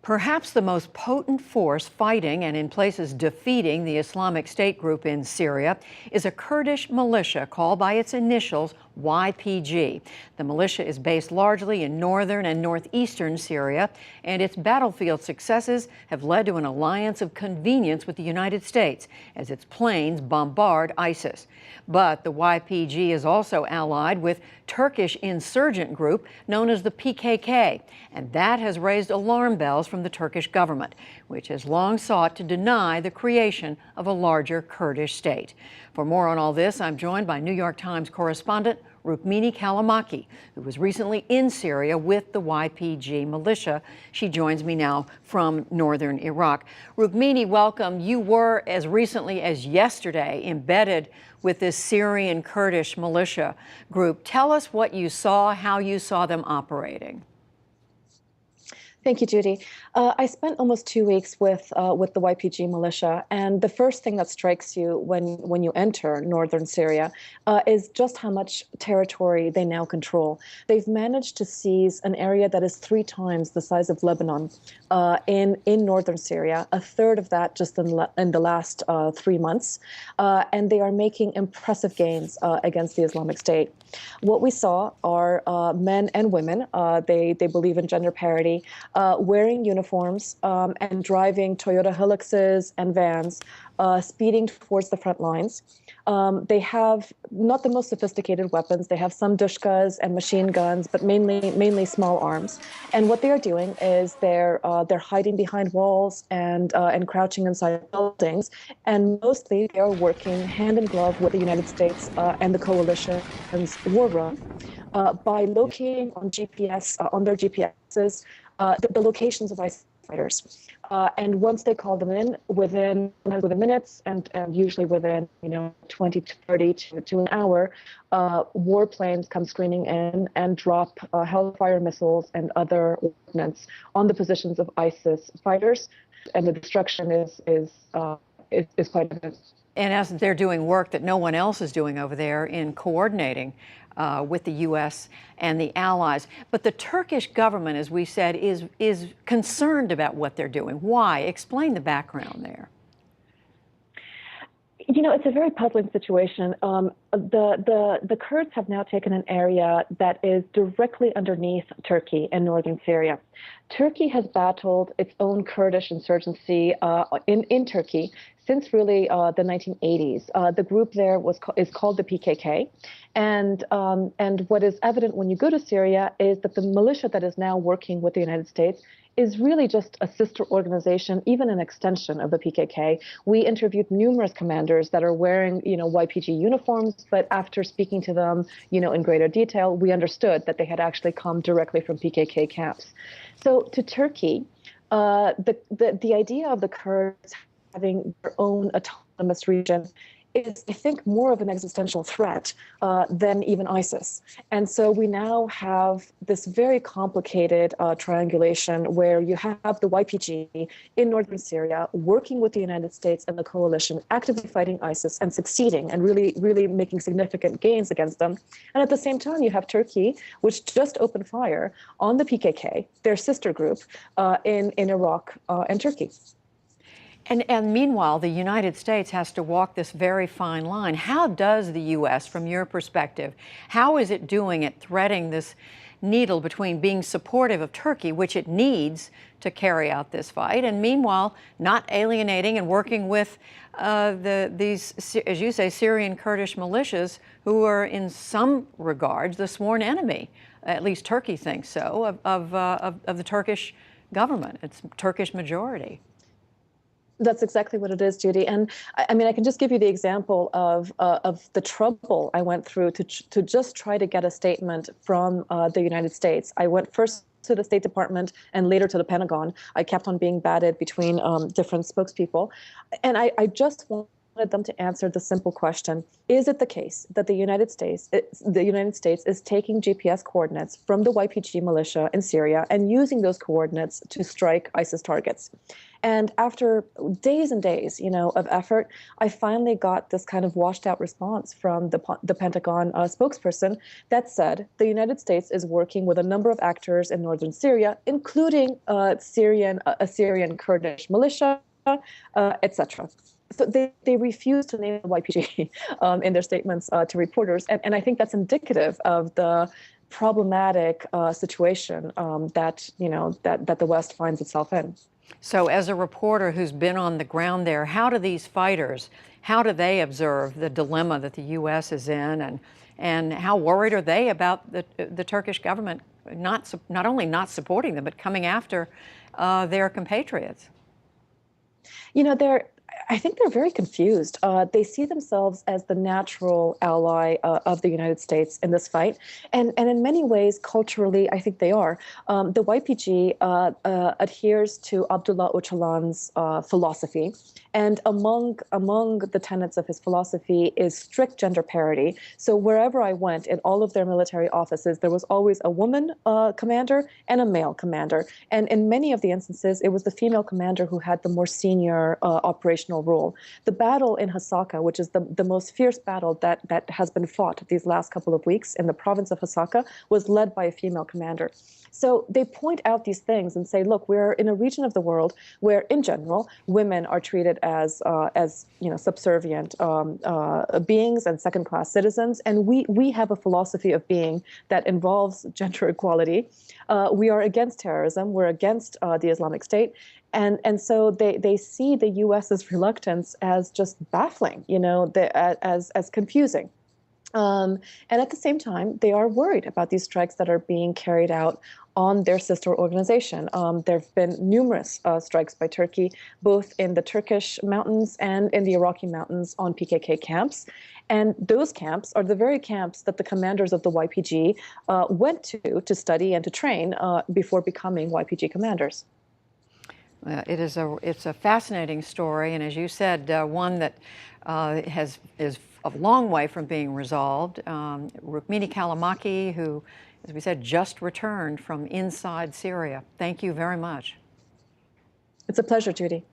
Perhaps the most potent force fighting and in places defeating the Islamic State group in Syria is a Kurdish militia called by its initials YPG. The militia is based largely in northern and northeastern Syria, and its battlefield successes have led to an alliance of convenience with the United States as its planes bombard ISIS. But the YPG is also allied with Turkish insurgent group known as the PKK, and that has raised alarm bells from the Turkish government, which has long sought to deny the creation of a larger Kurdish state. For more on all this, I'm joined by New York Times correspondent Rukmini Callimachi, who was recently in Syria with the YPG militia. She joins me now from northern Iraq. Rukmini, welcome. You were, as recently as yesterday, embedded with this Syrian Kurdish militia group. Tell us what you saw, how you saw them operating. Thank you, Judy. I spent almost 2 weeks with the YPG militia, and the first thing that strikes you when you enter northern Syria is just how much territory they now control. They've managed to seize an area that is 3 times the size of Lebanon in northern Syria, a third of that just in the last 3 months, and they are making impressive gains against the Islamic State. What we saw are men and women, they believe in gender parity, wearing uniforms and driving Toyota Hiluxes and vans, speeding towards the front lines. They have not the most sophisticated weapons. They have some dushkas and machine guns, but mainly small arms. And what they are doing is they're hiding behind walls and crouching inside buildings. And mostly they are working hand in glove with the United States and the coalition's war room by locating on GPS on their GPSs the locations of ISIS fighters. And once they call them in, within minutes and usually within 20 to 30 to an hour, warplanes come screaming in and drop Hellfire missiles and other ordnance on the positions of ISIS fighters, and the destruction is quite evident. In essence, they're doing work that no one else is doing over there in coordinating with the U.S. and the allies. But the Turkish government, as we said, is concerned about what they're doing. Why? Explain the background there. It's a very puzzling situation. The Kurds have now taken an area that is directly underneath Turkey in northern Syria. Turkey has battled its own Kurdish insurgency in Turkey since really the 1980s. The group there is called the PKK, and what is evident when you go to Syria is that the militia that is now working with the United States is really just a sister organization, even an extension of the PKK. We interviewed numerous commanders that are wearing, YPG uniforms, but after speaking to them, in greater detail, we understood that they had actually come directly from PKK camps. So to Turkey, the idea of the Kurds having their own autonomous region is, I think, more of an existential threat than even ISIS. And so we now have this very complicated triangulation where you have the YPG in northern Syria working with the United States and the coalition, actively fighting ISIS and succeeding and really making significant gains against them. And at the same time, you have Turkey, which just opened fire on the PKK, their sister group, in Iraq and Turkey. And meanwhile, the United States has to walk this very fine line. How does the U.S., from your perspective, how is it doing at threading this needle between being supportive of Turkey, which it needs to carry out this fight, and meanwhile not alienating and working with these, as you say, Syrian Kurdish militias who are in some regards the sworn enemy, at least Turkey thinks so, of the Turkish government. It's Turkish majority. That's exactly what it is, Judy. And I mean, I can just give you the example of the trouble I went through to just try to get a statement from the United States. I went first to the State Department and later to the Pentagon. I kept on being batted between different spokespeople. And I just wanted them to answer the simple question: is it the case that the United States is taking GPS coordinates from the YPG militia in Syria and using those coordinates to strike ISIS targets? And after days and days, of effort, I finally got this kind of washed out response from the Pentagon spokesperson that said the United States is working with a number of actors in northern Syria, including Syrian Kurdish militia, etc. So they refuse to name the YPG in their statements to reporters. And I think that's indicative of the problematic situation that the West finds itself in. So as a reporter who's been on the ground there, how do these fighters, how do they observe the dilemma that the U.S. is in, and how worried are they about the Turkish government not only not supporting them, but coming after their compatriots? I think they're very confused. They see themselves as the natural ally of the United States in this fight. And in many ways, culturally, I think they are. The YPG adheres to Abdullah Öcalan's philosophy. And among the tenets of his philosophy is strict gender parity. So wherever I went, in all of their military offices, there was always a woman commander and a male commander. And in many of the instances, it was the female commander who had the more senior operational role. The battle in Hasaka, which is the most fierce battle that has been fought these last couple of weeks in the province of Hasaka, was led by a female commander. So they point out these things and say, look, we're in a region of the world where, in general, women are treated as subservient beings and second-class citizens, and we have a philosophy of being that involves gender equality. We are against terrorism. We're against the Islamic State. And so they see the U.S.'s reluctance as just baffling, as confusing. And at the same time, they are worried about these strikes that are being carried out on their sister organization. There have been numerous strikes by Turkey, both in the Turkish mountains and in the Iraqi mountains on PKK camps. And those camps are the very camps that the commanders of the YPG went to study and to train before becoming YPG commanders. It's a fascinating story, and as you said, one that is a long way from being resolved. Rukmini Callimachi, who, as we said, just returned from inside Syria. Thank you very much. It's a pleasure, Judy.